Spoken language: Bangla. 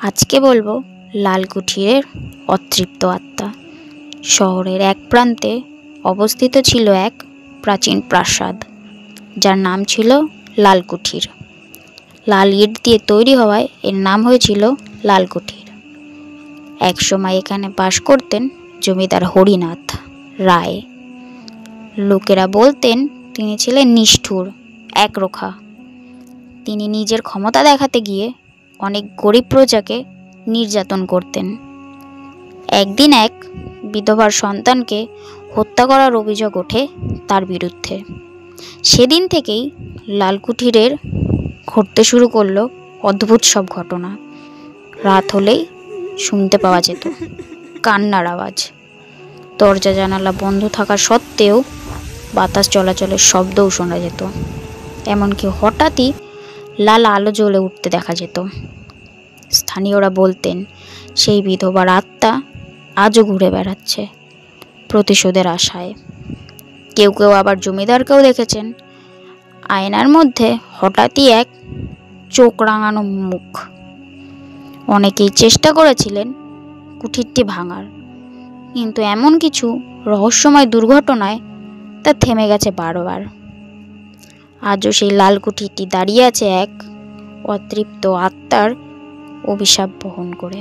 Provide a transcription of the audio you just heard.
আজকে বলবো লালকুঠির অতৃপ্ত আত্মা। শহরের এক প্রান্তে অবস্থিত ছিল এক প্রাচীন প্রাসাদ, যার নাম ছিল লালকুঠির। লাল ইট দিয়ে তৈরি হওয়ায় এর নাম হয়েছিল লালকুঠির। একসময় এখানে বাস করতেন জমিদার হরিনাথ রায়। লোকেরা বলতেন তিনি ছিলেন নিষ্ঠুর, একরোখা। তিনি নিজের ক্ষমতা দেখাতে গিয়ে অনেক গরিব প্রজাকে নির্যাতন করতেন। একদিন এক বিধবার সন্তানকে হত্যা করার অভিযোগ ওঠে তার বিরুদ্ধে। সেদিন থেকেই লালকুঠিরের ঘটতে শুরু করলো অদ্ভুত সব ঘটনা। রাত হলেই শুনতে পাওয়া যেত কান্নার আওয়াজ। দরজা জানালা বন্ধ থাকা সত্ত্বেও বাতাস চলাচলের শব্দও শোনা যেত। এমনকি হঠাৎই লাল আলো জ্বলে উঠতে দেখা যেত। স্থানীয়রা বলতেন সেই বিধবার আত্মা আজও ঘুরে বেড়াচ্ছে প্রতিশোধের আশায়। কেউ কেউ আবার জমিদারকেও দেখেছেন আয়নার মধ্যে হঠাৎই এক চোখ রাঙানো মুখ। অনেকেই চেষ্টা করেছিলেন কুঠিরটি ভাঙার, কিন্তু এমন কিছু রহস্যময় দুর্ঘটনায় তা থেমে গেছে বারবার। আজও সেই লাল কুঠিরটি দাঁড়িয়ে আছে এক অতৃপ্ত আত্মার অভিশাপ বহন করে।